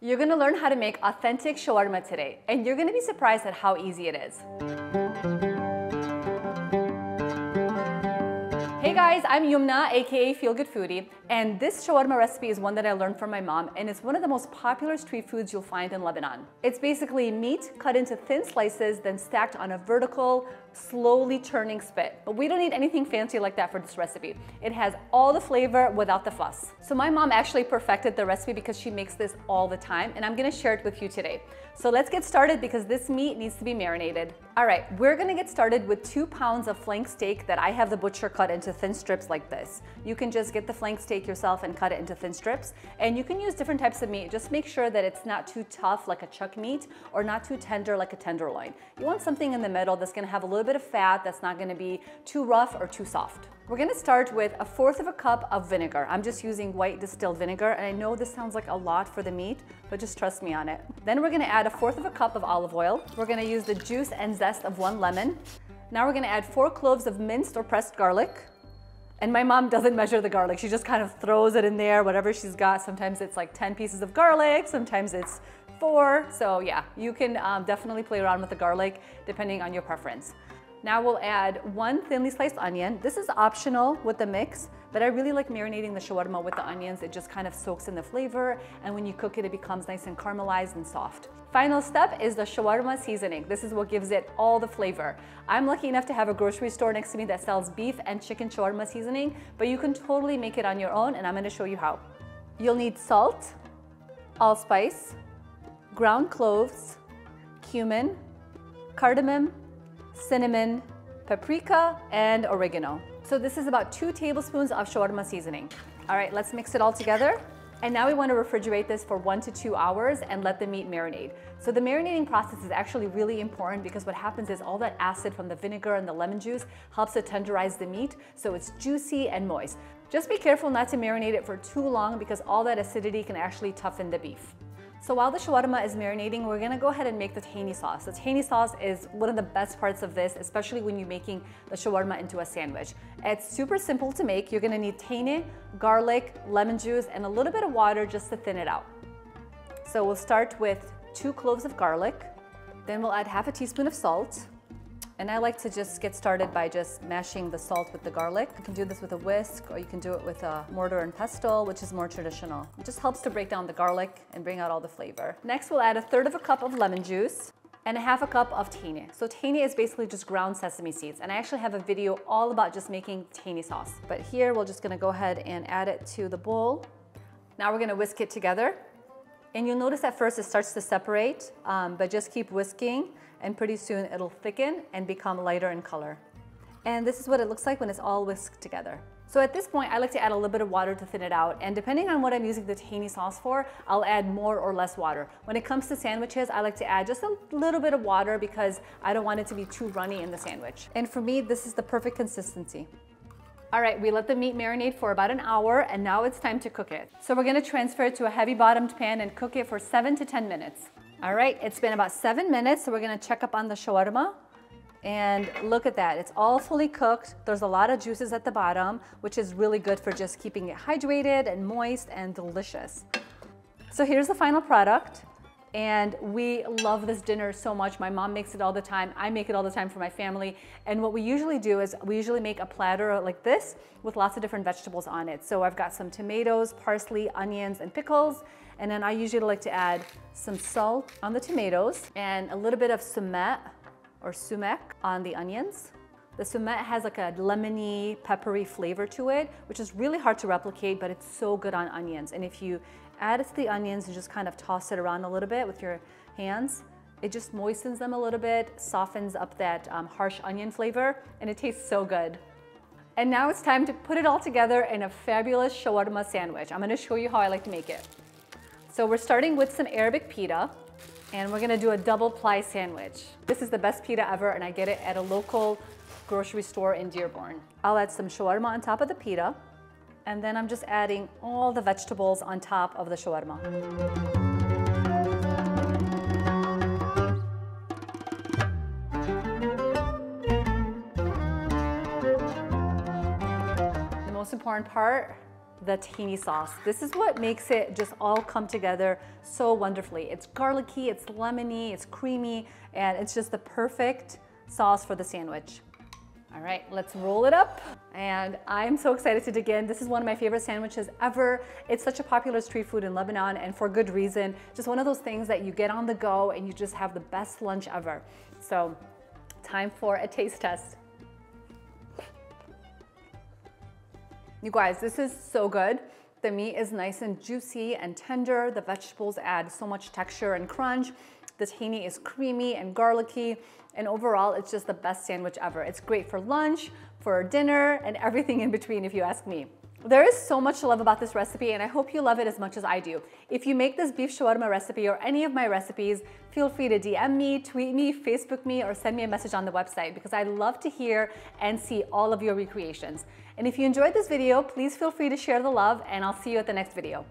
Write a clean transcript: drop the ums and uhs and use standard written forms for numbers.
You're gonna learn how to make authentic shawarma today, and you're gonna be surprised at how easy it is. Hey guys, I'm Yumna, aka Feel Good Foodie, and this shawarma recipe is one that I learned from my mom, and it's one of the most popular street foods you'll find in Lebanon. It's basically meat cut into thin slices, then stacked on a vertical, slowly turning spit. But we don't need anything fancy like that for this recipe. It has all the flavor without the fuss. So my mom actually perfected the recipe because she makes this all the time, and I'm gonna share it with you today. So let's get started because this meat needs to be marinated. All right, we're gonna get started with 2 pounds of flank steak that I have the butcher cut into thin strips like this. You can just get the flank steak yourself and cut it into thin strips. And you can use different types of meat. Just make sure that it's not too tough like a chuck meat or not too tender like a tenderloin. You want something in the middle that's gonna have a little bit of fat, that's not gonna be too rough or too soft. We're gonna start with 1/4 cup of vinegar. I'm just using white distilled vinegar, and I know this sounds like a lot for the meat, but just trust me on it. Then we're gonna add 1/4 cup of olive oil. We're gonna use the juice and zest of 1 lemon. Now we're gonna add 4 cloves of minced or pressed garlic. And my mom doesn't measure the garlic. She just kind of throws it in there, whatever she's got. Sometimes it's like 10 pieces of garlic, sometimes it's 4. So yeah, you can definitely play around with the garlic depending on your preference. Now we'll add 1 thinly sliced onion. This is optional with the mix, but I really like marinating the shawarma with the onions. It just kind of soaks in the flavor, and when you cook it, it becomes nice and caramelized and soft. Final step is the shawarma seasoning. This is what gives it all the flavor. I'm lucky enough to have a grocery store next to me that sells beef and chicken shawarma seasoning, but you can totally make it on your own, and I'm gonna show you how. You'll need salt, allspice, ground cloves, cumin, cardamom, cinnamon, paprika, and oregano. So this is about 2 tablespoons of shawarma seasoning. All right, let's mix it all together. And now we want to refrigerate this for 1 to 2 hours and let the meat marinate. So the marinating process is actually really important because what happens is all that acid from the vinegar and the lemon juice helps to tenderize the meat so it's juicy and moist. Just be careful not to marinate it for too long because all that acidity can actually toughen the beef. So while the shawarma is marinating, we're gonna go ahead and make the tahini sauce. The tahini sauce is one of the best parts of this, especially when you're making the shawarma into a sandwich. It's super simple to make. You're gonna need tahini, garlic, lemon juice, and a little bit of water just to thin it out. So we'll start with 2 cloves of garlic. Then we'll add 1/2 teaspoon of salt. And I like to just get started by just mashing the salt with the garlic. You can do this with a whisk, or you can do it with a mortar and pestle, which is more traditional. It just helps to break down the garlic and bring out all the flavor. Next, we'll add 1/3 cup of lemon juice and 1/2 cup of tahini. So tahini is basically just ground sesame seeds. And I actually have a video all about just making tahini sauce. But here, we're just gonna go ahead and add it to the bowl. Now we're gonna whisk it together. And you'll notice at first it starts to separate, but just keep whisking, and pretty soon it'll thicken and become lighter in color. And this is what it looks like when it's all whisked together. So at this point, I like to add a little bit of water to thin it out. And depending on what I'm using the tahini sauce for, I'll add more or less water. When it comes to sandwiches, I like to add just a little bit of water because I don't want it to be too runny in the sandwich. And for me, this is the perfect consistency. All right, we let the meat marinate for about an hour, and now it's time to cook it. So we're gonna transfer it to a heavy bottomed pan and cook it for 7 to 10 minutes. All right, it's been about 7 minutes, so we're gonna check up on the shawarma. And look at that, it's all fully cooked. There's a lot of juices at the bottom, which is really good for just keeping it hydrated and moist and delicious. So here's the final product. And we love this dinner so much. My mom makes it all the time. I make it all the time for my family. And what we usually do is we usually make a platter like this with lots of different vegetables on it. So I've got some tomatoes, parsley, onions, and pickles. And then I usually like to add some salt on the tomatoes and a little bit of sumac or sumac on the onions. The sumac has like a lemony, peppery flavor to it, which is really hard to replicate, but it's so good on onions. And if you add it to the onions and just kind of toss it around a little bit with your hands, it just moistens them a little bit, softens up that harsh onion flavor, and it tastes so good. And now it's time to put it all together in a fabulous shawarma sandwich. I'm gonna show you how I like to make it. So we're starting with some Arabic pita, and we're gonna do a double ply sandwich. This is the best pita ever, and I get it at a local grocery store in Dearborn. I'll add some shawarma on top of the pita, and then I'm just adding all the vegetables on top of the shawarma. The most important part, the tahini sauce. This is what makes it just all come together so wonderfully. It's garlicky, it's lemony, it's creamy, and it's just the perfect sauce for the sandwich. All right, let's roll it up. And I'm so excited to dig in. This is one of my favorite sandwiches ever. It's such a popular street food in Lebanon, and for good reason. Just one of those things that you get on the go and you just have the best lunch ever. So, time for a taste test. You guys, this is so good. The meat is nice and juicy and tender. The vegetables add so much texture and crunch. The tahini is creamy and garlicky. And overall, it's just the best sandwich ever. It's great for lunch, for dinner, and everything in between, if you ask me. There is so much to love about this recipe, and I hope you love it as much as I do. If you make this beef shawarma recipe or any of my recipes, feel free to DM me, tweet me, Facebook me, or send me a message on the website, because I love to hear and see all of your recreations. And if you enjoyed this video, please feel free to share the love, and I'll see you at the next video.